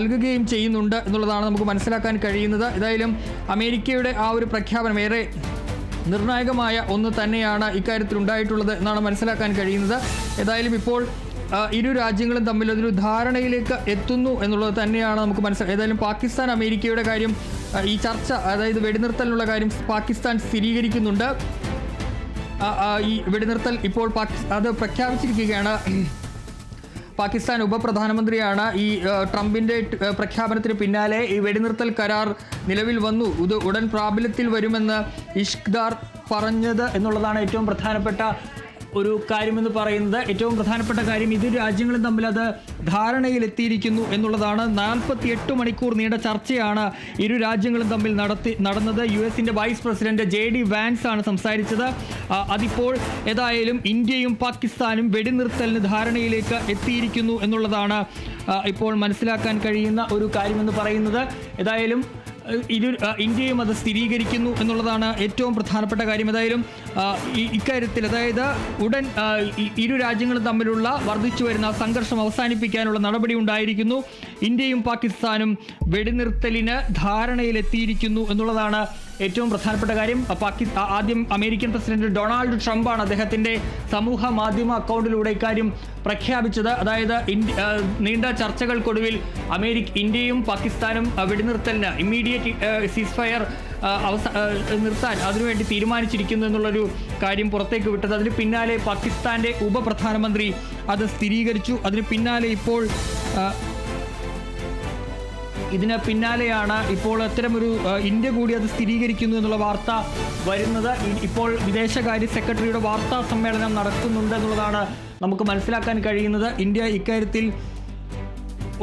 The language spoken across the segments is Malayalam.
നൽകുകയും ചെയ്യുന്നുണ്ട് എന്നുള്ളതാണ് നമുക്ക് മനസ്സിലാക്കാൻ കഴിയുന്നത്. ഏതായാലും അമേരിക്കയുടെ ആ ഒരു പ്രഖ്യാപനം ഏറെ നിർണായകമായ ഒന്ന് തന്നെയാണ് ഇക്കാര്യത്തിൽ ഉണ്ടായിട്ടുള്ളത് എന്നാണ് മനസ്സിലാക്കാൻ കഴിയുന്നത്. ഏതായാലും ഇപ്പോൾ ഇരു രാജ്യങ്ങളും തമ്മിൽ ഒരു ധാരണയിലേക്ക് എത്തുന്നു എന്നുള്ളത് തന്നെയാണ് നമുക്ക് മനസ്സിലാക്കുക. ഏതായാലും പാകിസ്ഥാൻ അമേരിക്കയുടെ കാര്യം ഈ ചർച്ച, അതായത് വെടിനിർത്തലിനുള്ള കാര്യം പാകിസ്ഥാൻ സ്ഥിരീകരിക്കുന്നുണ്ട്. ഈ വെടിനിർത്തൽ ഇപ്പോൾ അത് പ്രഖ്യാപിച്ചിരിക്കുകയാണ്. പാകിസ്ഥാൻ ഉപപ്രധാനമന്ത്രിയാണ് ഈ ട്രംപിൻ്റെ പ്രഖ്യാപനത്തിന് പിന്നാലെ ഈ വെടിനിർത്തൽ കരാർ നിലവിൽ വന്നു, ഇത് ഉടൻ പ്രാബല്യത്തിൽ വരുമെന്ന് ഇഷ്ഖ്ദാർ പറഞ്ഞത് എന്നുള്ളതാണ് ഏറ്റവും പ്രധാനപ്പെട്ട ഒരു കാര്യമെന്ന് പറയുന്നത്. ഏറ്റവും പ്രധാനപ്പെട്ട കാര്യം ഇരു രാജ്യങ്ങളും തമ്മിൽ അത് ധാരണയിലെത്തിയിരിക്കുന്നു എന്നുള്ളതാണ്. 48 മണിക്കൂർ നീണ്ട ചർച്ചയാണ് ഇരു രാജ്യങ്ങളും തമ്മിൽ നടന്നത്. US vice president JD Vance ആണ് സംസാരിച്ചത്. അതിപ്പോൾ ഏതായാലും ഇന്ത്യയും പാകിസ്ഥാനും വെടിനിർത്തലിന് ധാരണയിലേക്ക് എത്തിയിരിക്കുന്നു എന്നുള്ളതാണ് ഇപ്പോൾ മനസ്സിലാക്കാൻ കഴിയുന്ന ഒരു കാര്യമെന്ന് പറയുന്നത്. ഏതായാലും ഇന്ത്യയും അത് സ്ഥിരീകരിക്കുന്നു എന്നുള്ളതാണ് ഏറ്റവും പ്രധാനപ്പെട്ട കാര്യം. ഏതായാലും ഇക്കാര്യത്തിൽ അതായത് ഉടൻ ഇരു രാജ്യങ്ങളും തമ്മിലുള്ള വർദ്ധിച്ചു വരുന്ന സംഘർഷം അവസാനിപ്പിക്കാനുള്ള നടപടി ഉണ്ടായിരിക്കുന്നു. ഇന്ത്യയും പാകിസ്ഥാനും വെടിനിർത്തലിന് ധാരണയിലെത്തിയിരിക്കുന്നു എന്നുള്ളതാണ് ഏറ്റവും പ്രധാനപ്പെട്ട കാര്യം. ആദ്യം അമേരിക്കൻ പ്രസിഡന്റ് ഡൊണാൾഡ് ട്രംപാണ് അദ്ദേഹത്തിൻ്റെ സമൂഹ മാധ്യമ അക്കൗണ്ടിലൂടെ ഇക്കാര്യം പ്രഖ്യാപിച്ചത്. അതായത് നീണ്ട ചർച്ചകൾക്കൊടുവിൽ ഇന്ത്യയും പാകിസ്ഥാനും വെടിനിർത്തലിന് ഇമ്മീഡിയറ്റ് സീസ് ഫയർ നിർത്താൻ അതിനുവേണ്ടി തീരുമാനിച്ചിരിക്കുന്നു എന്നുള്ളൊരു കാര്യം പുറത്തേക്ക് വിട്ടത്. അതിന് പിന്നാലെ പാകിസ്ഥാൻ്റെ ഉപപ്രധാനമന്ത്രി അത് സ്ഥിരീകരിച്ചു. അതിന് പിന്നാലെ ഇപ്പോൾ ഇതിന് പിന്നാലെയാണ് ഇപ്പോൾ അത്തരമൊരു ഇന്ത്യ കൂടി അത് സ്ഥിരീകരിക്കുന്നു എന്നുള്ള വാർത്ത വരുന്നത്. ഇപ്പോൾ വിദേശകാര്യ സെക്രട്ടറിയുടെ വാർത്താ സമ്മേളനം നടക്കുന്നുണ്ട് എന്നുള്ളതാണ് നമുക്ക് മനസ്സിലാക്കാൻ കഴിയുന്നത്. ഇന്ത്യ ഇക്കാര്യത്തിൽ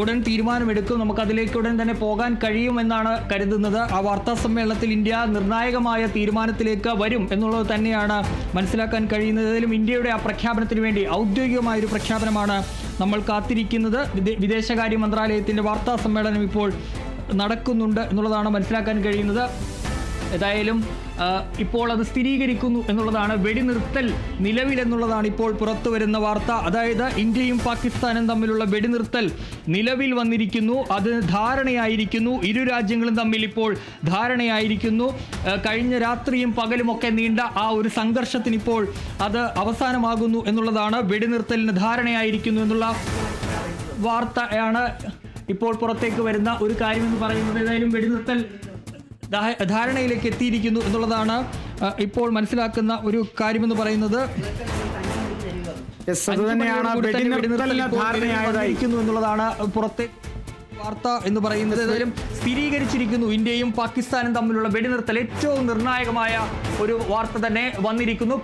ഉടൻ തീരുമാനമെടുക്കും, നമുക്കതിലേക്ക് ഉടൻ തന്നെ പോകാൻ കഴിയുമെന്നാണ് കരുതുന്നത്. ആ വാർത്താ സമ്മേളനത്തിൽ ഇന്ത്യ നിർണായകമായ തീരുമാനത്തിലേക്ക് വരും എന്നുള്ളത് തന്നെയാണ് മനസ്സിലാക്കാൻ കഴിയുന്നത്. ഏതായാലും ഇന്ത്യയുടെ ആ പ്രഖ്യാപനത്തിന് വേണ്ടി ഔദ്യോഗികമായൊരു പ്രഖ്യാപനമാണ് നമ്മൾ കാത്തിരിക്കുന്നത്. വിദേശകാര്യ മന്ത്രാലയത്തിൻ്റെ വാർത്താ സമ്മേളനം ഇപ്പോൾ നടക്കുന്നുണ്ട് എന്നുള്ളതാണ് മനസ്സിലാക്കാൻ കഴിയുന്നത്. ഏതായാലും ഇപ്പോൾ അത് സ്ഥിരീകരിക്കുന്നു എന്നുള്ളതാണ്. വെടിനിർത്തൽ നിലവിലെന്നുള്ളതാണ് ഇപ്പോൾ പുറത്തു വരുന്ന വാർത്ത. അതായത് ഇന്ത്യയും പാകിസ്ഥാനും തമ്മിലുള്ള വെടിനിർത്തൽ നിലവിൽ വന്നിരിക്കുന്നു, അത് ധാരണയായിരിക്കുന്നു. ഇരു രാജ്യങ്ങളും തമ്മിൽ ഇപ്പോൾ ധാരണയായിരിക്കുന്നു. കഴിഞ്ഞ രാത്രിയും പകലുമൊക്കെ നീണ്ട ആ ഒരു സംഘർഷത്തിന് ഇപ്പോൾ അത് അവസാനമാകുന്നു എന്നുള്ളതാണ്. വെടിനിർത്തലിന് ധാരണയായിരിക്കുന്നു എന്നുള്ള വാർത്തയാണ് ഇപ്പോൾ പുറത്തേക്ക് വരുന്ന ഒരു കാര്യമെന്ന് പറയുന്നത്. ഏതായാലും വെടിനിർത്തൽ ധാരണയിലേക്ക് എത്തിയിരിക്കുന്നു എന്നുള്ളതാണ് ഇപ്പോൾ മനസ്സിലാക്കുന്ന ഒരു കാര്യമെന്ന് പറയുന്നത്. എന്നുള്ളതാണ് പുറത്തെ വാർത്ത എന്ന് പറയുന്നത്. ഏതായാലും സ്ഥിരീകരിച്ചിരിക്കുന്നു ഇന്ത്യയും പാകിസ്ഥാനും തമ്മിലുള്ള വെടിനിർത്തൽ. ഏറ്റവും നിർണായകമായ ഒരു വാർത്ത തന്നെ വന്നിരിക്കുന്നു.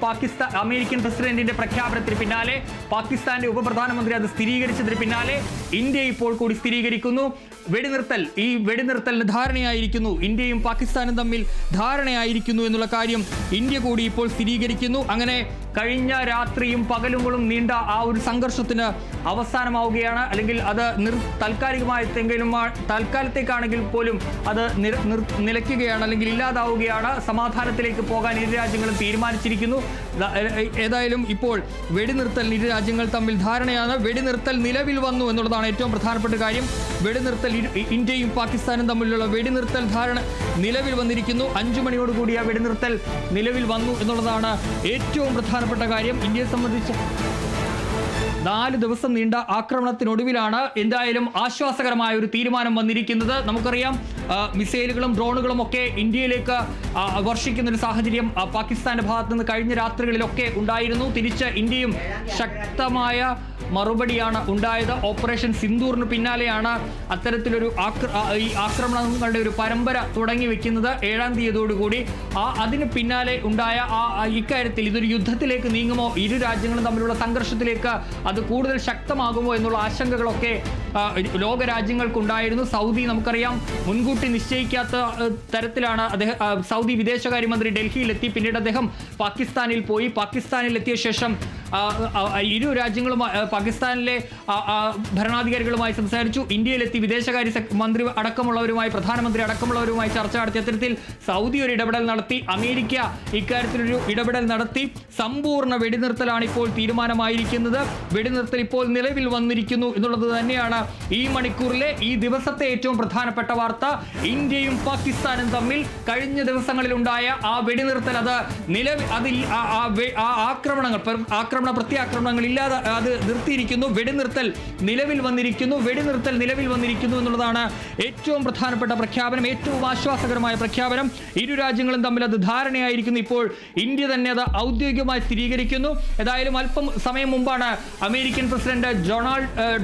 അമേരിക്കൻ പ്രസിഡന്റിന്റെ പ്രഖ്യാപനത്തിന് പിന്നാലെ പാകിസ്ഥാന്റെ ഉപപ്രധാനമന്ത്രി അത് സ്ഥിരീകരിച്ചതിന് പിന്നാലെ ഇന്ത്യ ഇപ്പോൾ കൂടി സ്ഥിരീകരിക്കുന്നു. ഈ വെടിനിർത്തലിന് ധാരണയായിരിക്കുന്നു, ഇന്ത്യയും പാകിസ്ഥാനും തമ്മിൽ ധാരണയായിരിക്കുന്നു എന്നുള്ള കാര്യം ഇന്ത്യ കൂടി ഇപ്പോൾ സ്ഥിരീകരിക്കുന്നു. അങ്ങനെ കഴിഞ്ഞ രാത്രിയും പകലുകളും നീണ്ട ആ ഒരു സംഘർഷത്തിന് അവസാനമാവുകയാണ്. അല്ലെങ്കിൽ അത് താൽക്കാലത്തേക്കാണെങ്കിൽ പോലും അത് നിലയ്ക്കുകയാണ്, അല്ലെങ്കിൽ ഇല്ലാതാവുകയാണ്. സമാധാനത്തിലേക്ക് പോകാൻ ഇരു രാജ്യങ്ങളും തീരുമാനിച്ചിരിക്കുന്നു. ഏതായാലും ഇപ്പോൾ വെടിനിർത്തൽ ഇരു രാജ്യങ്ങൾ തമ്മിൽ ധാരണയാണ്. വെടിനിർത്തൽ നിലവിൽ വന്നു എന്നുള്ളതാണ് ഏറ്റവും പ്രധാനപ്പെട്ട കാര്യം. വെടിനിർത്തൽ ഇന്ത്യയും പാകിസ്ഥാനും തമ്മിലുള്ള വെടിനിർത്തൽ ധാരണ നിലവിൽ വന്നിരിക്കുന്നു. 5 മണിയോടുകൂടി ആ വെടിനിർത്തൽ നിലവിൽ വന്നു എന്നുള്ളതാണ് ഏറ്റവും പ്രധാനപ്പെട്ട കാര്യം. ഇന്ത്യയെ സംബന്ധിച്ച് 4 ദിവസം നീണ്ട ആക്രമണത്തിനൊടുവിലാണ് എന്തായാലും ആശ്വാസകരമായ ഒരു തീരുമാനം വന്നിരിക്കുന്നത്. നമുക്കറിയാം മിസൈലുകളും ഡ്രോണുകളും ഒക്കെ ഇന്ത്യയിലേക്ക് വർഷിക്കുന്ന ഒരു സാഹചര്യം പാകിസ്ഥാന്റെ ഭാഗത്ത് നിന്ന് കഴിഞ്ഞ രാത്രികളിലൊക്കെ ഉണ്ടായിരുന്നു. തിരിച്ച് ഇന്ത്യയും ശക്തമായ മറുപടിയാണ് ഉണ്ടായത്. ഓപ്പറേഷൻ സിന്ദൂറിന് പിന്നാലെയാണ് അത്തരത്തിലൊരു ഈ ആക്രമണങ്ങളുടെ ഒരു പരമ്പര തുടങ്ങി വെക്കുന്നത് 7-ാം തീയതിയോടുകൂടി. അതിന് പിന്നാലെ ഉണ്ടായ ഇക്കാര്യത്തിൽ ഇതൊരു യുദ്ധത്തിലേക്ക് നീങ്ങുമോ, ഇരു രാജ്യങ്ങളും തമ്മിലുള്ള സംഘർഷത്തിലേക്ക് അത് കൂടുതൽ ശക്തമാകുമോ എന്നുള്ള ആശങ്കകളൊക്കെ ലോകരാജ്യങ്ങൾക്കുണ്ടായിരുന്നു. സൗദി നമുക്കറിയാം മുൻകൂട്ടി നിശ്ചയിക്കാത്ത തരത്തിലാണ് സൗദി വിദേശകാര്യമന്ത്രി ഡൽഹിയിലെത്തി. പിന്നീട് അദ്ദേഹം പാകിസ്ഥാനിൽ പോയി. പാകിസ്ഥാനിൽ എത്തിയ ശേഷം ഇരു രാജ്യങ്ങളുമായി പാകിസ്ഥാനിലെ ഭരണാധികാരികളുമായി സംസാരിച്ചു. ഇന്ത്യയിലെത്തി വിദേശകാര്യ മന്ത്രി അടക്കമുള്ളവരുമായി, പ്രധാനമന്ത്രി അടക്കമുള്ളവരുമായി ചർച്ച നടത്തി. അത്തരത്തിൽ സൗദി ഒരു ഇടപെടൽ നടത്തി, അമേരിക്ക ഇക്കാര്യത്തിലൊരു ഇടപെടൽ നടത്തി. സമ്പൂർണ്ണ വെടിനിർത്തലാണ് ഇപ്പോൾ തീരുമാനമായിരിക്കുന്നത്. വെടിനിർത്തൽ ഇപ്പോൾ നിലവിൽ വന്നിരിക്കുന്നു എന്നുള്ളത് തന്നെയാണ് ഈ മണിക്കൂറിലെ, ഈ ദിവസത്തെ ഏറ്റവും പ്രധാനപ്പെട്ട വാർത്ത. ഇന്ത്യയും പാകിസ്ഥാനും തമ്മിൽ കഴിഞ്ഞ ദിവസങ്ങളിൽ ഉണ്ടായ ആ വെടിനിർത്തൽ, അത് നിലവിൽ അതിൽ പ്രത്യാക്രമണങ്ങൾ ഇല്ലാതെ അത് നിർത്തിയിരിക്കുന്നു. വെടിനിർത്തൽ നിലവിൽ വന്നിരിക്കുന്നു എന്നുള്ളതാണ് ഏറ്റവും പ്രധാനപ്പെട്ട പ്രഖ്യാപനം, ഏറ്റവും ആശ്വാസകരമായ പ്രഖ്യാപനം. ഇരു രാജ്യങ്ങളും തമ്മിൽ അത് ധാരണയായിരിക്കുന്നു. ഇപ്പോൾ ഇന്ത്യ തന്നെ അത് ഔദ്യോഗികമായി സ്ഥിരീകരിക്കുന്നു. ഏതായാലും അല്പം സമയം മുമ്പാണ് അമേരിക്കൻ പ്രസിഡന്റ്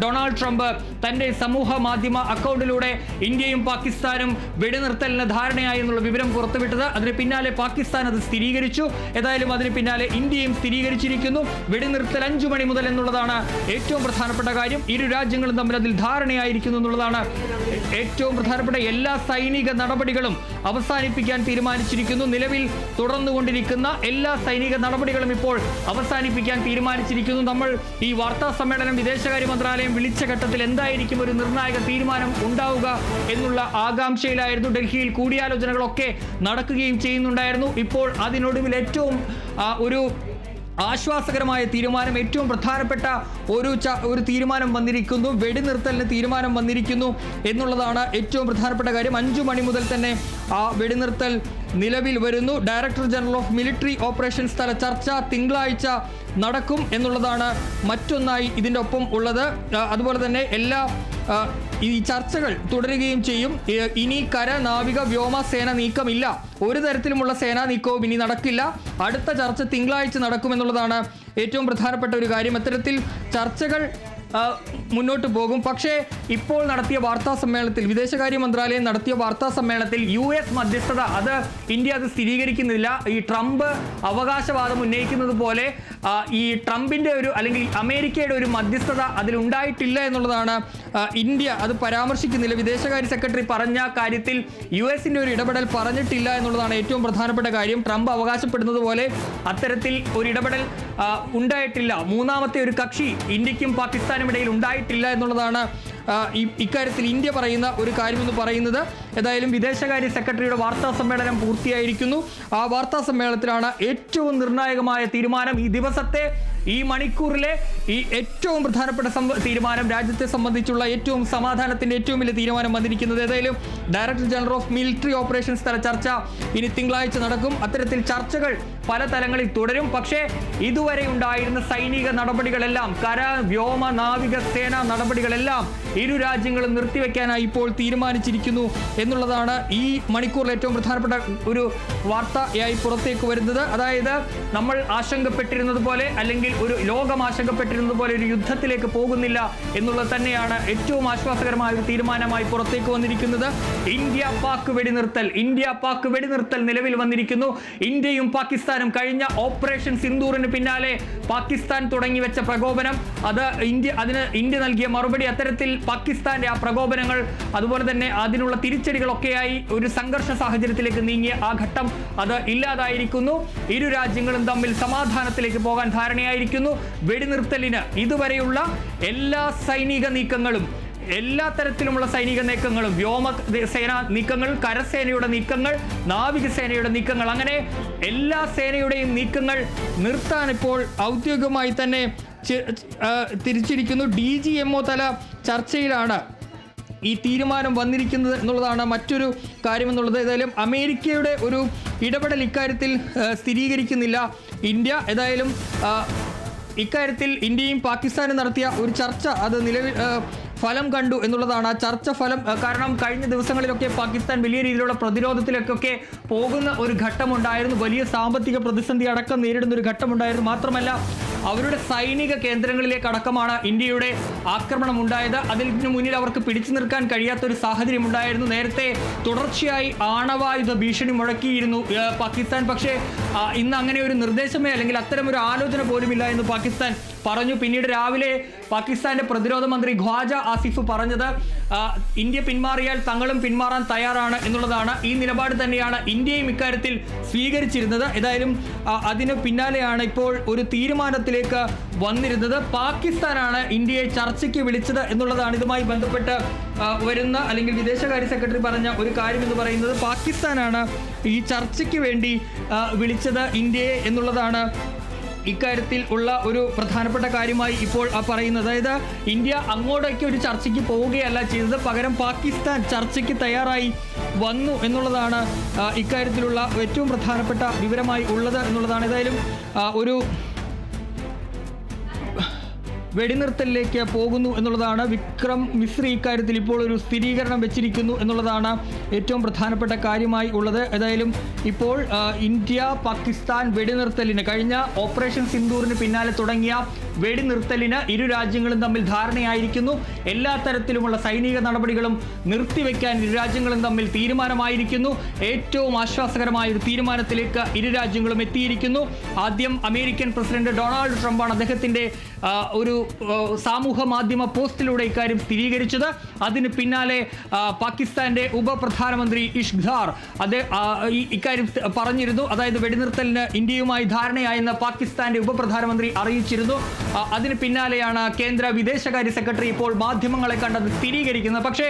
ഡൊണാൾഡ് ട്രംപ് തന്റെ സമൂഹ മാധ്യമ അക്കൗണ്ടിലൂടെ ഇന്ത്യയും പാകിസ്ഥാനും വെടിനിർത്തലിന് ധാരണയായി എന്നുള്ള വിവരം പുറത്തുവിട്ടത്. അതിന് പിന്നാലെ പാകിസ്ഥാൻ അത് സ്ഥിരീകരിച്ചു. ഏതായാലും അതിന് പിന്നാലെ ഇന്ത്യയും സ്ഥിരീകരിച്ചിരിക്കുന്നു. വെടിനിർത്തൽ 5 മണി മുതൽ എന്നുള്ളതാണ് ഏറ്റവും പ്രധാനപ്പെട്ട കാര്യം. ഇരു രാജ്യങ്ങളും തമ്മിൽ അതിൽ ധാരണയായിരിക്കുന്നു എന്നുള്ളതാണ് ഏറ്റവും പ്രധാനപ്പെട്ട. എല്ലാ സൈനിക നടപടികളും അവസാനിപ്പിക്കാൻ തീരുമാനിച്ചിരിക്കുന്നു. നിലവിൽ തുടർന്നുകൊണ്ടിരിക്കുന്ന എല്ലാ സൈനിക നടപടികളും ഇപ്പോൾ അവസാനിപ്പിക്കാൻ തീരുമാനിച്ചിരിക്കുന്നു. നമ്മൾ ഈ വാർത്താ സമ്മേളനം വിദേശകാര്യ മന്ത്രാലയം വിളിച്ച ഘട്ടത്തിൽ എന്തായിരിക്കും ഒരു നിർണായക തീരുമാനം ഉണ്ടാവുക എന്നുള്ള ആകാംക്ഷയിലായിരുന്നു. ഡൽഹിയിൽ കൂടിയാലോചനകളൊക്കെ നടക്കുകയും ചെയ്യുന്നുണ്ടായിരുന്നു. ഇപ്പോൾ അതിനൊടുവിൽ ഏറ്റവും ഒരു ആശ്വാസകരമായ തീരുമാനം, ഏറ്റവും പ്രധാനപ്പെട്ട ഒരു തീരുമാനം വന്നിരിക്കുന്നു. വെടിനിർത്തലിന് തീരുമാനം വന്നിരിക്കുന്നു എന്നുള്ളതാണ് ഏറ്റവും പ്രധാനപ്പെട്ട കാര്യം. 5 മണി മുതൽ തന്നെ ആ വെടിനിർത്തൽ നിലവിൽ വരുന്നു. Director general of military operations തല ചർച്ച തിങ്കളാഴ്ച നടക്കും എന്നുള്ളതാണ് മറ്റൊന്നായി ഇതിൻ്റെ ഒപ്പം ഉള്ളത്. അതുപോലെ തന്നെ ഈ ചർച്ചകൾ തുടരുകയും ചെയ്യും. ഇനി കര, നാവിക, വ്യോമ സേന നീക്കമില്ല. ഒരു തരത്തിലുമുള്ള സേനാ നീക്കവും ഇനി നടക്കില്ല. അടുത്ത ചർച്ച തിങ്കളാഴ്ച നടക്കുമെന്നുള്ളതാണ് ഏറ്റവും പ്രധാനപ്പെട്ട ഒരു കാര്യം. അത്തരത്തിൽ ചർച്ചകൾ മുന്നോട്ട് പോകും. പക്ഷേ ഇപ്പോൾ നടത്തിയ വാർത്താ സമ്മേളനത്തിൽ, വിദേശകാര്യ മന്ത്രാലയം നടത്തിയ വാർത്താ സമ്മേളനത്തിൽ US മധ്യസ്ഥത ഇന്ത്യ അത് സ്ഥിരീകരിക്കുന്നില്ല. ഈ ട്രംപ് അവകാശവാദം ഉന്നയിക്കുന്നത് പോലെ ഈ ട്രംപിൻ്റെ അല്ലെങ്കിൽ അമേരിക്കയുടെ ഒരു മധ്യസ്ഥത അതിലുണ്ടായിട്ടില്ല എന്നുള്ളതാണ്. ഇന്ത്യ അത് പരാമർശിക്കുന്നില്ല. വിദേശകാര്യ സെക്രട്ടറി പറഞ്ഞ കാര്യത്തിൽ US-ൻ്റെ ഒരു ഇടപെടൽ പറഞ്ഞിട്ടില്ല എന്നുള്ളതാണ് ഏറ്റവും പ്രധാനപ്പെട്ട കാര്യം. ട്രംപ് അവകാശപ്പെടുന്നത് പോലെ അത്തരത്തിൽ ഒരു ഇടപെടൽ ഉണ്ടായിട്ടില്ല. മൂന്നാമത്തെ ഒരു കക്ഷി ഇന്ത്യക്കും പാകിസ്ഥാനും ഇടയിൽ ഉണ്ടായിട്ടില്ല എന്നുള്ളതാണ് ഇക്കാര്യത്തിൽ ഇന്ത്യ പറയുന്ന ഒരു കാര്യമെന്ന് പറയുന്നത്. ഏതായാലും വിദേശകാര്യ സെക്രട്ടറിയുടെ വാർത്താ സമ്മേളനം പൂർത്തിയായിരിക്കുന്നു. ആ വാർത്താ സമ്മേളനത്തിലാണ് ഏറ്റവും നിർണായകമായ തീരുമാനം, ഈ ദിവസത്തെ, ഈ മണിക്കൂറിലെ ഈ ഏറ്റവും പ്രധാനപ്പെട്ട തീരുമാനം, രാജ്യത്തെ സംബന്ധിച്ചുള്ള ഏറ്റവും സമാധാനത്തിൻ്റെ ഏറ്റവും വലിയ തീരുമാനം വന്നിരിക്കുന്നത്. ഏതായാലും director general of military operations തല ചർച്ച ഇനി തിങ്കളാഴ്ച നടക്കും. അത്തരത്തിൽ ചർച്ചകൾ പല തലങ്ങളിൽ തുടരും. പക്ഷേ ഇതുവരെ ഉണ്ടായിരുന്ന സൈനിക നടപടികളെല്ലാം, കര, വ്യോമ, നാവിക സേനാ നടപടികളെല്ലാം ഇരു രാജ്യങ്ങളും നിർത്തിവെക്കാനായി ഇപ്പോൾ തീരുമാനിച്ചിരിക്കുന്നു എന്നുള്ളതാണ് ഈ മണിക്കൂറിൽ ഏറ്റവും പ്രധാനപ്പെട്ട ഒരു വാർത്തയായി പുറത്തേക്ക് വരുന്നത്. അതായത് നമ്മൾ ആശങ്കപ്പെട്ടിരുന്നത് പോലെ, അല്ലെങ്കിൽ ഒരു ലോകം ആശങ്കപ്പെട്ടിരുന്നത് പോലെ ഒരു യുദ്ധത്തിലേക്ക് പോകുന്നില്ല എന്നുള്ളത് തന്നെയാണ് ഏറ്റവും ആശ്വാസകരമായ ഒരു തീരുമാനമായി പുറത്തേക്ക് വന്നിരിക്കുന്നത്. ഇന്ത്യ പാക് വെടിനിർത്തൽ നിലവിൽ വന്നിരിക്കുന്നു. ഇന്ത്യയും പാകിസ്ഥാനും കഴിഞ്ഞ ഓപ്പറേഷൻ സിന്ദൂറിന് പിന്നാലെ പാകിസ്ഥാൻ തുടങ്ങി വെച്ച പ്രകോപനം, ഇന്ത്യ നൽകിയ മറുപടി, അത്തരത്തിൽ പാകിസ്ഥാന്റെ ആ പ്രകോപനങ്ങൾ, അതുപോലെ തന്നെ അതിനുള്ള തിരിച്ചടികളൊക്കെയായി ഒരു സംഘർഷ സാഹചര്യത്തിലേക്ക് നീങ്ങിയ ആ ഘട്ടം അത് ഇല്ലാതായിരിക്കുന്നു. ഇരു രാജ്യങ്ങളും തമ്മിൽ സമാധാനത്തിലേക്ക് പോകാൻ ധാരണയായിരിക്കുന്നു. വെടിനിർത്തലിന് ഇതുവരെയുള്ള എല്ലാ സൈനിക നീക്കങ്ങളും, എല്ലാ തരത്തിലുമുള്ള സൈനിക നീക്കങ്ങളും, വ്യോമസേന നീക്കങ്ങൾ, കരസേനയുടെ നീക്കങ്ങൾ, നാവികസേനയുടെ നീക്കങ്ങൾ, അങ്ങനെ എല്ലാ സേനയുടെയും നീക്കങ്ങൾ നിർത്താൻ ഇപ്പോൾ ഔദ്യോഗികമായി തന്നെ തിരിച്ചിരിക്കുന്നു. DGMO തല ചർച്ചയിലാണ് ഈ തീരുമാനം വന്നിരിക്കുന്നത് എന്നുള്ളതാണ് മറ്റൊരു കാര്യമെന്നുള്ളത്. ഏതായാലും അമേരിക്കയുടെ ഒരു ഇടപെടൽ ഇക്കാര്യത്തിൽ സ്ഥിരീകരിക്കുന്നില്ല ഇന്ത്യ. ഏതായാലും ഇക്കാര്യത്തിൽ ഇന്ത്യയും പാകിസ്ഥാനും നടത്തിയ ഒരു ചർച്ച അത് നിലവിൽ ഫലം കണ്ടു എന്നുള്ളതാണ്. ആ ചർച്ച ഫലം കാരണം കഴിഞ്ഞ ദിവസങ്ങളിലൊക്കെ പാകിസ്ഥാൻ വലിയ രീതിയിലുള്ള പ്രതിരോധത്തിലേക്കൊക്കെ പോകുന്ന ഒരു ഘട്ടമുണ്ടായിരുന്നു. വലിയ സാമ്പത്തിക പ്രതിസന്ധി അടക്കം നേരിടുന്ന ഒരു ഘട്ടമുണ്ടായിരുന്നു. മാത്രമല്ല അവരുടെ സൈനിക കേന്ദ്രങ്ങളിലേക്ക് അടക്കമാണ് ഇന്ത്യയുടെ ആക്രമണം ഉണ്ടായത്. അതിന് മുന്നിൽ അവർക്ക് പിടിച്ചു നിൽക്കാൻ കഴിയാത്തൊരു സാഹചര്യം ഉണ്ടായിരുന്നു. നേരത്തെ തുടർച്ചയായി ആണവായുധ ഭീഷണി മുഴക്കിയിരുന്നു പാകിസ്ഥാൻ. പക്ഷേ ഇന്ന് അങ്ങനെ ഒരു നിർദ്ദേശമേ അല്ലെങ്കിൽ അത്തരം ഒരു ആലോചന പോലുമില്ല എന്ന് പാകിസ്ഥാൻ പറഞ്ഞു. പിന്നീട് രാവിലെ പാകിസ്ഥാന്റെ പ്രതിരോധ മന്ത്രി ഖ്വാജ ആസിഫ് പറഞ്ഞത് ഇന്ത്യ പിന്മാറിയാൽ തങ്ങളും പിന്മാറാൻ തയ്യാറാണ് എന്നുള്ളതാണ്. ഈ നിലപാട് തന്നെയാണ് ഇന്ത്യയും ഇക്കാര്യത്തിൽ സ്വീകരിച്ചിരുന്നത്. ഏതായാലും അതിന് പിന്നാലെയാണ് ഇപ്പോൾ ഒരു തീരുമാനത്തിലേക്ക് വന്നിരുന്നത്. പാകിസ്ഥാനാണ് ഇന്ത്യയെ ചർച്ചയ്ക്ക് വിളിച്ചത് എന്നുള്ളതാണ് ഇതുമായി ബന്ധപ്പെട്ട് വരുന്ന അല്ലെങ്കിൽ വിദേശകാര്യ സെക്രട്ടറി പറഞ്ഞ ഒരു കാര്യം എന്ന് പറയുന്നത്. പാകിസ്ഥാനാണ് ഈ ചർച്ചയ്ക്ക് വേണ്ടി വിളിച്ചത് ഇന്ത്യയെ എന്നുള്ളതാണ് ഇക്കാര്യത്തിൽ ഉള്ള ഒരു പ്രധാനപ്പെട്ട കാര്യമായി ഇപ്പോൾ പറയുന്നത്. അതായത് ഇന്ത്യ അങ്ങോട്ടേക്ക് ഒരു ചർച്ചയ്ക്ക് പോവുകയല്ല ചെയ്തത്, പകരം പാകിസ്ഥാൻ ചർച്ചയ്ക്ക് തയ്യാറായി വന്നു എന്നുള്ളതാണ് ഇക്കാര്യത്തിലുള്ള ഏറ്റവും പ്രധാനപ്പെട്ട വിവരമായി ഉള്ളത് എന്നുള്ളതാണ്. ഏതായാലും ഒരു വെടിനിർത്തലിലേക്ക് പോകുന്നു എന്നുള്ളതാണ്. വിക്രം മിശ്രി ഇക്കാര്യത്തിൽ ഇപ്പോൾ ഒരു സ്ഥിരീകരണം വെച്ചിരിക്കുന്നു എന്നുള്ളതാണ് ഏറ്റവും പ്രധാനപ്പെട്ട കാര്യമായി ഉള്ളത്. ഏതായാലും ഇപ്പോൾ ഇന്ത്യ പാകിസ്ഥാൻ വെടിനിർത്തലിന് കഴിഞ്ഞ ഓപ്പറേഷൻ സിന്ദൂറിന് പിന്നാലെ തുടങ്ങിയ വെടിനിർത്തലിന് ഇരു രാജ്യങ്ങളും തമ്മിൽ ധാരണയായിരിക്കുന്നു. എല്ലാ തരത്തിലുമുള്ള സൈനിക നടപടികളും നിർത്തിവെക്കാൻ ഇരു രാജ്യങ്ങളും തമ്മിൽ തീരുമാനമായിരിക്കുന്നു. ഏറ്റവും ആശ്വാസകരമായ ഒരു തീരുമാനത്തിലേക്ക് ഇരു രാജ്യങ്ങളും എത്തിയിരിക്കുന്നു. ആദ്യം അമേരിക്കൻ പ്രസിഡന്റ് ഡൊണാൾഡ് ട്രംപാണ് അദ്ദേഹത്തിന്റെ ഒരു സാമൂഹ്യ മാധ്യമ പോസ്റ്റിലൂടെ ഇക്കാര്യം സ്ഥിരീകരിച്ചത്. അതിന് പിന്നാലെ പാകിസ്ഥാന്റെ ഉപപ്രധാനമന്ത്രി ഇഷ്ഖാർ ഇക്കാര്യം പറഞ്ഞിരുന്നു. അതായത് വെടിനിർത്തലിന് ഇന്ത്യയുമായി ധാരണയായെന്ന് പാകിസ്ഥാന്റെ ഉപപ്രധാനമന്ത്രി അറിയിച്ചിരുന്നു. അതിന് പിന്നാലെയാണ് കേന്ദ്ര വിദേശകാര്യ സെക്രട്ടറി ഇപ്പോൾ മാധ്യമങ്ങളെ കണ്ടത് സ്ഥിരീകരിക്കുന്നത്. പക്ഷേ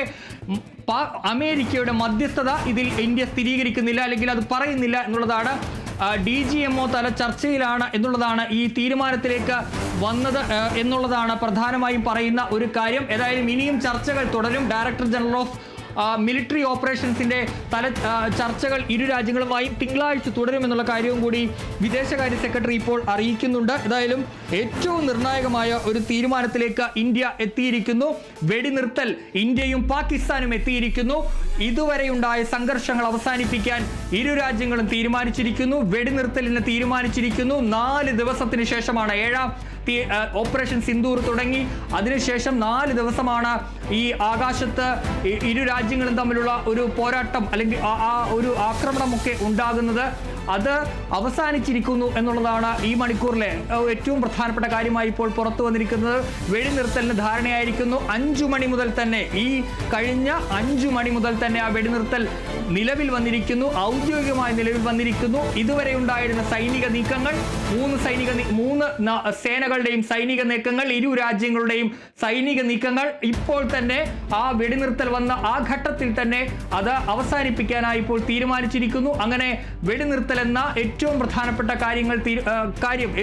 അമേരിക്കയുടെ മധ്യസ്ഥത ഇതിൽ ഇന്ത്യ സ്ഥിരീകരിക്കുന്നില്ല, അല്ലെങ്കിൽ അത് പറയുന്നില്ല എന്നുള്ളതാണ്. DGMO തല ചർച്ചയിലാണ് എന്നുള്ളതാണ് ഈ തീരുമാനത്തിലേക്ക് വന്നത് എന്നുള്ളതാണ് പ്രധാനമായും പറയുന്ന ഒരു കാര്യം. ഏതായാലും ഇനിയും ചർച്ചകൾ തുടരും. ഡയറക്ടർ ജനറൽ ഓഫ് മിലിറ്ററി ഓപ്പറേഷൻസിന്റെ ചർച്ചകൾ ഇരു രാജ്യങ്ങളുമായും തിങ്കളാഴ്ച തുടരുമെന്നുള്ള കാര്യവും കൂടി വിദേശകാര്യ സെക്രട്ടറി ഇപ്പോൾ അറിയിക്കുന്നുണ്ട്. ഏതായാലും ഏറ്റവും നിർണായകമായ ഒരു തീരുമാനത്തിലേക്ക് ഇന്ത്യ എത്തിയിരിക്കുന്നു. വെടിനിർത്തൽ ഇന്ത്യയും പാകിസ്ഥാനും എത്തിയിരിക്കുന്നു. ഇതുവരെയുണ്ടായ സംഘർഷങ്ങൾ അവസാനിപ്പിക്കാൻ ഇരു രാജ്യങ്ങളും തീരുമാനിച്ചിരിക്കുന്നു. വെടിനിർത്തലിന് തീരുമാനിച്ചിരിക്കുന്നു. 4 ദിവസത്തിന് ശേഷമാണ് ഓപ്പറേഷൻ സിന്ദൂർ തുടങ്ങി. അതിനുശേഷം 4 ദിവസമാണ് ഈ ആകാശത്ത് ഇരു രാജ്യങ്ങളും തമ്മിലുള്ള ഒരു പോരാട്ടം അല്ലെങ്കിൽ ഒരു ആക്രമണമൊക്കെ ഉണ്ടാകുന്നത്. അത് അവസാനിച്ചിരിക്കുന്നു എന്നുള്ളതാണ് ഈ മണിക്കൂറിലെ ഏറ്റവും പ്രധാനപ്പെട്ട കാര്യമായി ഇപ്പോൾ പുറത്തു വന്നിരിക്കുന്നത്. വെടിനിർത്തലിന് ധാരണയായിരിക്കുന്നു. 5 മണി മുതൽ തന്നെ, ഈ കഴിഞ്ഞ 5 മണി മുതൽ തന്നെ ആ വെടിനിർത്തൽ നിലവിൽ വന്നിരിക്കുന്നു, ഔദ്യോഗികമായി നിലവിൽ വന്നിരിക്കുന്നു. ഇതുവരെ ഉണ്ടായിരുന്ന സൈനിക നീക്കങ്ങൾ, 3 സേനകളുടെയും സൈനിക നീക്കങ്ങൾ, ഇരു രാജ്യങ്ങളുടെയും സൈനിക നീക്കങ്ങൾ ഇപ്പോൾ തന്നെ ആ വെടിനിർത്തൽ വന്ന ആ ഘട്ടത്തിൽ തന്നെ അത് അവസാനിപ്പിക്കാനായി ഇപ്പോൾ തീരുമാനിച്ചിരിക്കുന്നു. അങ്ങനെ വെടിനിർത്തൽ എന്ന ഏറ്റവും പ്രധാനപ്പെട്ട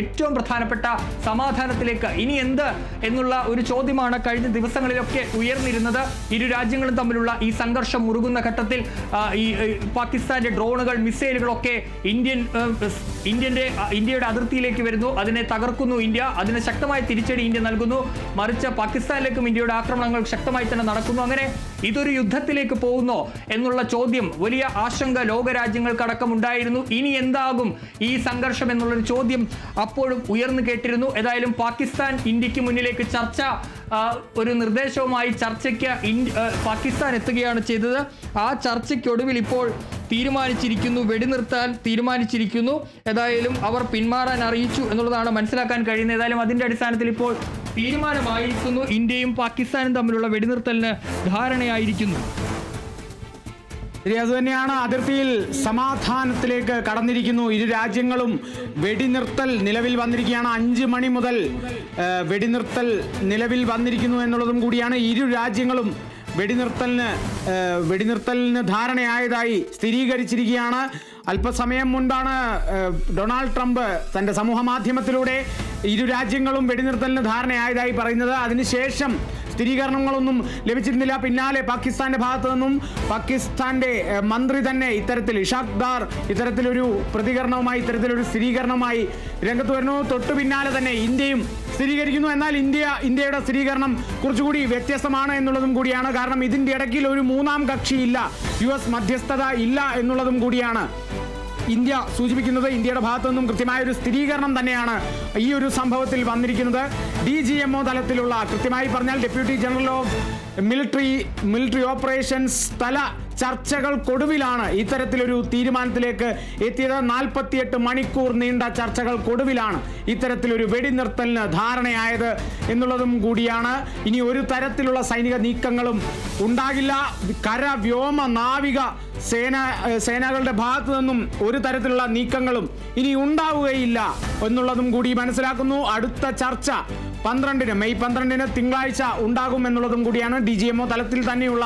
ഏറ്റവും പ്രധാനപ്പെട്ട സമാധാനത്തിലേക്ക് ഇനി എന്ത് എന്നുള്ള ഒരു ചോദ്യമാണ് കഴിഞ്ഞ ദിവസങ്ങളിലൊക്കെ ഉയർന്നിരുന്നത്. ഇരു രാജ്യങ്ങളും തമ്മിലുള്ള ഈ സംഘർഷം മുറുകുന്ന ഘട്ടത്തിൽ ഈ പാകിസ്ഥാന്റെ ഡ്രോണുകൾ, മിസൈലുകളൊക്കെ ഇന്ത്യയുടെ അതിർത്തിയിലേക്ക് വരുന്നു. അതിനെ തകർക്കുന്നു ഇന്ത്യ. അതിന് ശക്തമായ തിരിച്ചടി ഇന്ത്യ നൽകുന്നു. മറിച്ച് പാകിസ്ഥാനിലേക്കും ഇന്ത്യയുടെ ആക്രമണങ്ങൾ ശക്തമായി തന്നെ നടക്കുന്നു. അങ്ങനെ ഇതൊരു യുദ്ധത്തിലേക്ക് പോകുന്നോ എന്നുള്ള ചോദ്യം, വലിയ ആശങ്ക ലോകരാജ്യങ്ങൾക്കടക്കം ഉണ്ടായിരുന്നു. ഇനി എന്താകും ഈ സംഘർഷം എന്നുള്ളൊരു ചോദ്യം അപ്പോഴും ഉയർന്നു കേട്ടിരുന്നു. ഏതായാലും പാകിസ്ഥാൻ ഇന്ത്യക്ക് മുന്നിലേക്ക് ഒരു നിർദ്ദേശവുമായി ചർച്ചയ്ക്ക് പാകിസ്ഥാൻ എത്തുകയാണ് ചെയ്തത്. ആ ചർച്ചയ്ക്കൊടുവിൽ ഇപ്പോൾ തീരുമാനിച്ചിരിക്കുന്നു, വെടിനിർത്താൻ തീരുമാനിച്ചിരിക്കുന്നു. ഏതായാലും അവർ പിന്മാറാൻ അറിയിച്ചു എന്നുള്ളതാണ് മനസ്സിലാക്കാൻ കഴിയുന്നത്. ഏതായാലും അതിന്റെ അടിസ്ഥാനത്തിൽ ഇപ്പോൾ തീരുമാനമായിരിക്കുന്നു. ഇന്ത്യയും പാകിസ്ഥാനും തമ്മിലുള്ള വെടിനിർത്തലിന് ധാരണയായിരിക്കുന്നു. അതുതന്നെയാണ്, അതിർത്തിയിൽ സമാധാനത്തിലേക്ക് കടന്നിരിക്കുന്നു. ഇരു രാജ്യങ്ങളും വെടിനിർത്തൽ നിലവിൽ വന്നിരിക്കുകയാണ്. 5 മണി മുതൽ വെടിനിർത്തൽ നിലവിൽ വന്നിരിക്കുന്നു എന്നുള്ളതും കൂടിയാണ്. ഇരു രാജ്യങ്ങളും വെടിനിർത്തലിന് ധാരണയായതായി സ്ഥിരീകരിച്ചിരിക്കുകയാണ്. അല്പസമയം മുൻപാണ് ഡൊണാൾഡ് ട്രംപ് തൻ്റെ സമൂഹ മാധ്യമത്തിലൂടെ ഇരു രാജ്യങ്ങളും വെടിനിർത്തലിന് ധാരണയായതായി പറയുന്നത്. അതിനുശേഷം സ്ഥിരീകരണങ്ങളൊന്നും ലഭിച്ചിരുന്നില്ല. പിന്നാലെ പാകിസ്ഥാന്റെ ഭാഗത്തു നിന്നും പാകിസ്ഥാന്റെ മന്ത്രി തന്നെ ഇഷാഖ് ദാർ ഇത്തരത്തിലൊരു പ്രതികരണവുമായി, ഇത്തരത്തിലൊരു സ്ഥിരീകരണവുമായി രംഗത്ത് വരുന്നു. തൊട്ടു പിന്നാലെ തന്നെ ഇന്ത്യയും സ്ഥിരീകരിക്കുന്നു. എന്നാൽ ഇന്ത്യയുടെ സ്ഥിരീകരണം കുറച്ചുകൂടി വ്യത്യസ്തമാണ് എന്നുള്ളതും കൂടിയാണ്. കാരണം ഇതിൻ്റെ ഇടയ്ക്കിൽ ഒരു മൂന്നാം കക്ഷിയില്ല, US മധ്യസ്ഥത ഇല്ല എന്നുള്ളതും കൂടിയാണ് ഇന്ത്യ സൂചിപ്പിക്കുന്നത്. ഇന്ത്യയുടെ ഭാഗത്തു നിന്നും കൃത്യമായ ഒരു സ്ഥിരീകരണം തന്നെയാണ് ഈ ഒരു സംഭവത്തിൽ വന്നിരിക്കുന്നത്. DGMO തലത്തിലുള്ള, കൃത്യമായി പറഞ്ഞാൽ deputy general of military operations തല ചർച്ചകൾക്കൊടുവിലാണ് ഇത്തരത്തിലൊരു തീരുമാനത്തിലേക്ക് എത്തിയത്. 48 മണിക്കൂർ നീണ്ട ചർച്ചകൾക്കൊടുവിലാണ് ഇത്തരത്തിലൊരു വെടിനിർത്തലിന് ധാരണയായത് എന്നുള്ളതും കൂടിയാണ്. ഇനി ഒരു തരത്തിലുള്ള സൈനിക നീക്കങ്ങളും ഉണ്ടാകില്ല. കര, വ്യോമ, നാവിക സേനകളുടെ ഭാഗത്തു നിന്നും ഒരു തരത്തിലുള്ള നീക്കങ്ങളും ഇനി ഉണ്ടാവുകയില്ല എന്നുള്ളതും കൂടി മനസ്സിലാക്കുന്നു. അടുത്ത ചർച്ച മെയ് 12 തിങ്കളാഴ്ച ഉണ്ടാകും എന്നുള്ളതും കൂടിയാണ്. DGMO തലത്തിൽ തന്നെയുള്ള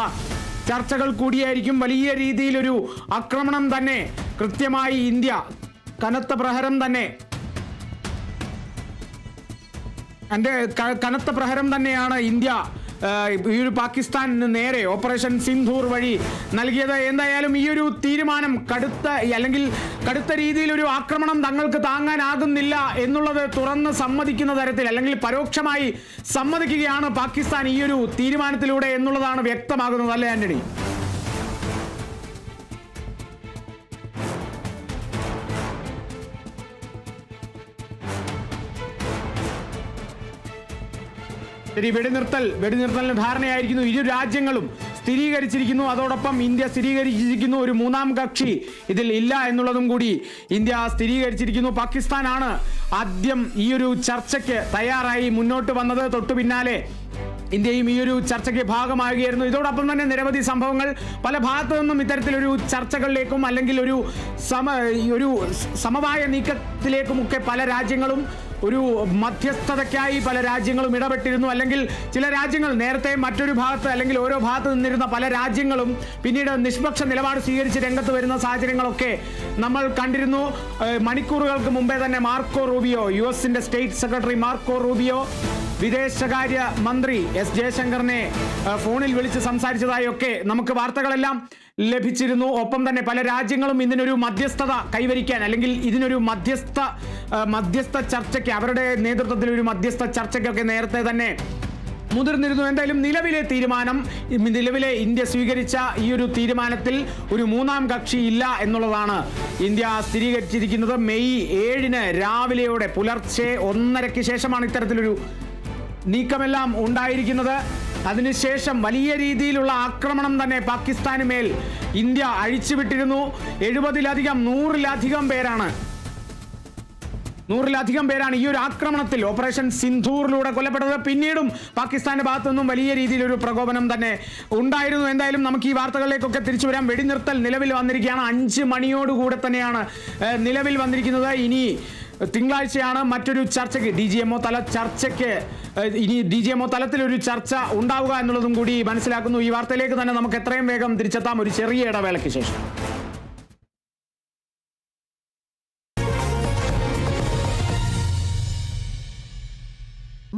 ചർച്ചകൾ കൂടിയായിരിക്കും. വലിയ രീതിയിലൊരു ആക്രമണം തന്നെ കൃത്യമായി ഇന്ത്യ, കനത്ത പ്രഹരം തന്നെയാണ് ഇന്ത്യ ഈ ഒരു പാകിസ്ഥാനിന് നേരെ ഓപ്പറേഷൻ സിന്ധൂർ വഴി നൽകിയത്. എന്തായാലും ഈ ഒരു തീരുമാനം കടുത്ത രീതിയിലൊരു ആക്രമണം തങ്ങൾക്ക് താങ്ങാനാകുന്നില്ല എന്നുള്ളത് തുറന്ന് സമ്മതിക്കുന്ന തരത്തിൽ, അല്ലെങ്കിൽ പരോക്ഷമായി സമ്മതിക്കുകയാണ് പാകിസ്ഥാൻ ഈ ഒരു തീരുമാനത്തിലൂടെ എന്നുള്ളതാണ് വ്യക്തമാകുന്നത്. അല്ലേ ആന്റണി? ശരി, വെടിനിർത്തലിന് ധാരണയായിരിക്കുന്നു. ഇരു രാജ്യങ്ങളും സ്ഥിരീകരിച്ചിരിക്കുന്നു. അതോടൊപ്പം ഇന്ത്യ സ്ഥിരീകരിച്ചിരിക്കുന്നു ഒരു മൂന്നാം കക്ഷി ഇതിൽ ഇല്ല എന്നുള്ളതും കൂടി ഇന്ത്യ സ്ഥിരീകരിച്ചിരിക്കുന്നു. പാകിസ്ഥാനാണ് ആദ്യം ഈ ഒരു ചർച്ചയ്ക്ക് തയ്യാറായി മുന്നോട്ട് വന്നത്. തൊട്ടു പിന്നാലെ ഇന്ത്യയും ഈ ഒരു ചർച്ചയ്ക്ക് ഭാഗമാകുകയായിരുന്നു. ഇതോടൊപ്പം തന്നെ നിരവധി സംഭവങ്ങൾ പല ഭാഗത്തു നിന്നും ഇത്തരത്തിലൊരു ചർച്ചകളിലേക്കും അല്ലെങ്കിൽ ഒരു സമവായ നീക്കത്തിലേക്കുമൊക്കെ പല രാജ്യങ്ങളും, ഒരു മധ്യസ്ഥതയ്ക്കായി പല രാജ്യങ്ങളും ഇടപെട്ടിരുന്നു. അല്ലെങ്കിൽ ചില രാജ്യങ്ങൾ നേരത്തെ മറ്റൊരു ഭാഗത്ത് അല്ലെങ്കിൽ ഓരോ ഭാഗത്ത് നിന്നിരുന്ന പല രാജ്യങ്ങളും പിന്നീട് നിഷ്പക്ഷ നിലപാട് സ്വീകരിച്ച് രംഗത്ത് വരുന്ന സാഹചര്യങ്ങളൊക്കെ നമ്മൾ കണ്ടിരുന്നു. മണിക്കൂറുകൾക്ക് മുമ്പേ തന്നെ Marco Rubio, US state secretary Marco Rubio വിദേശകാര്യ മന്ത്രി S ജയശങ്കറിനെ ഫോണിൽ വിളിച്ച് സംസാരിച്ചതായൊക്കെ നമുക്ക് വാർത്തകളെല്ലാം ലഭിച്ചിരുന്നു. ഒപ്പം തന്നെ പല രാജ്യങ്ങളും ഇതിനൊരു മധ്യസ്ഥത കൈവരിക്കാൻ, അല്ലെങ്കിൽ ഇതിനൊരു മധ്യസ്ഥ ചർച്ചയ്ക്ക്, അവരുടെ നേതൃത്വത്തിൽ ഒരു മധ്യസ്ഥ ചർച്ചയ്ക്കൊക്കെ നേരത്തെ തന്നെ മുതിർന്നിരുന്നു. എന്തായാലും നിലവിലെ ഇന്ത്യ സ്വീകരിച്ച ഈ ഒരു തീരുമാനത്തിൽ ഒരു മൂന്നാം കക്ഷി ഇല്ല എന്നുള്ളതാണ് ഇന്ത്യ സ്ഥിരീകരിച്ചിരിക്കുന്നത്. മെയ് 7 രാവിലെയോടെ പുലർച്ചെ 1:30 ശേഷമാണ് ഇത്തരത്തിലൊരു നീക്കമെല്ലാം ഉണ്ടായിരിക്കുന്നത്. അതിനുശേഷം വലിയ രീതിയിലുള്ള ആക്രമണം തന്നെ പാകിസ്ഥാന് മേൽ ഇന്ത്യ അഴിച്ചുവിട്ടിരുന്നു. 100-ലധികം പേരാണ് ഈ ഒരു ആക്രമണത്തിൽ ഓപ്പറേഷൻ സിന്ധൂറിലൂടെ കൊല്ലപ്പെട്ടത്. പിന്നീടും പാകിസ്ഥാന്റെ ഭാഗത്തു നിന്നും വലിയ രീതിയിലൊരു പ്രകോപനം തന്നെ ഉണ്ടായിരുന്നു. എന്തായാലും നമുക്ക് ഈ വാർത്തകളിലേക്കൊക്കെ തിരിച്ചു വരാം. വെടിനിർത്തൽ നിലവിൽ വന്നിരിക്കുകയാണ്. 5 മണിയോടുകൂടെ തന്നെയാണ് നിലവിൽ വന്നിരിക്കുന്നത്. ഇനി തിങ്കളാഴ്ചയാണ് മറ്റൊരു ചർച്ചയ്ക്ക്, DGMO തലത്തിലൊരു ചർച്ച ഉണ്ടാവുക എന്നുള്ളതും കൂടി മനസ്സിലാക്കുന്നു. ഈ വാർത്തയിലേക്ക് തന്നെ നമുക്ക് എത്രയും വേഗം തിരിച്ചെത്താം ഒരു ചെറിയ ഇടവേളയ്ക്ക് ശേഷം.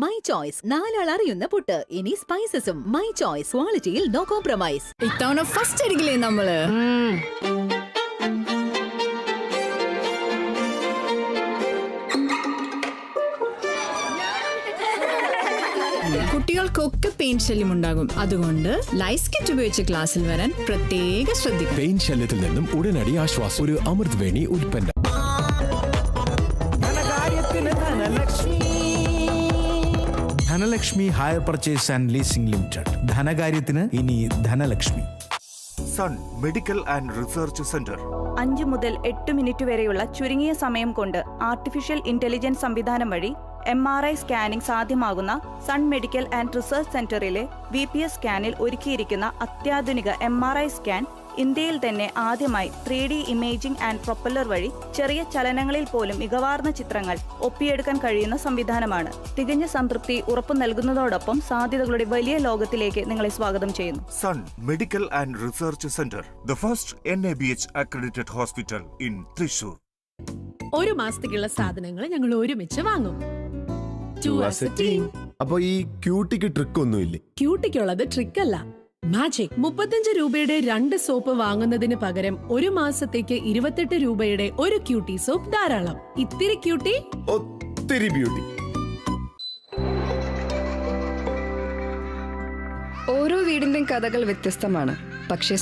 മൈ ചോയ്സ്, 4 ആൾ അറിയുന്ന പുട്ട്. ഇനി സ്പൈസസും. മൈ ചോയ്സ്, ക്വാളിറ്റിയിൽ നോ കോംപ്രമൈസ്. ഇത്തവണ ഫസ്റ്റ് അടിക്കില്ലേ നമ്മള്? കുട്ടികൾക്കൊക്കെ പെയിൻ ശല്യം ഉണ്ടാകും. അതുകൊണ്ട് ലൈസ് കിറ്റ് ഉപയോഗിച്ച് ക്ലാസ്സിൽ വരാൻ പ്രത്യേക ശ്രദ്ധിക്കും. പെയിൻ ശല്യത്തിൽ നിന്നും ഉടനടി ആശ്വാസം. ഒരു അമൃത് വേണി ഉൽപ്പന്നം. Dhanalakshmi hire purchase and leasing limited. ധനകാര്യത്തിന് ഇനി Dhanalakshmi. Sun medical and research centre. 5 മുതൽ 8 മിനിറ്റ് വരെയുള്ള ചുരുങ്ങിയ സമയം കൊണ്ട് ആർട്ടിഫിഷ്യൽ ഇന്റലിജൻസ് സംവിധാനം വഴി MRI സ്കാനിംഗ് സാധ്യമാകുന്ന സൺ മെഡിക്കൽ ആൻഡ് റിസർച്ച് സെന്ററിലെ VPS സ്കാനിൽ ഒരുക്കിയിരിക്കുന്ന അത്യാധുനിക MRI സ്കാൻ ഇന്ത്യയിൽ തന്നെ ആദ്യമായി 3D ഇമേജിംഗ് ആൻഡ് പ്രൊപ്പല്ലർ വഴി ചെറിയ ചലനങ്ങളിൽ പോലും മികവാർന്ന ചിത്രങ്ങൾ ഒപ്പിയെടുക്കാൻ കഴിയുന്ന സംവിധാനമാണ്. തികഞ്ഞ സംതൃപ്തി ഉറപ്പു നൽകുന്നതോടൊപ്പം സാധ്യതകളുടെ വലിയ ലോകത്തിലേക്ക് നിങ്ങളെ സ്വാഗതം ചെയ്യുന്നു. Sun medical and research centre, the first NABH accredited hospital in Thrissur. ഒരു മാസത്തേക്കുള്ള സാധനങ്ങൾ ഞങ്ങൾ ഒരുമിച്ച് വാങ്ങും. അപ്പൊ ഈ ക്യൂട്ടിക്ക് ട്രിക്ക് ഒന്നുമില്ലേ? ക്യൂട്ടിക്കുള്ളത് ട്രിക്കല്ല, മാജിക്. 35 രൂപയുടെ 2 സോപ്പ് വാങ്ങുന്നതിന് പകരം ഒരു മാസത്തേക്ക് 28 രൂപയുടെ ഒരു ക്യൂട്ടി സോപ്പ് ധാരാളം. ഇത്തിരി ക്യൂട്ടി, ഒത്തിരി ബ്യൂട്ടി. ഓരോ വീടിന്റെയും കഥകൾ വ്യത്യസ്തമാണ്. പക്ഷേ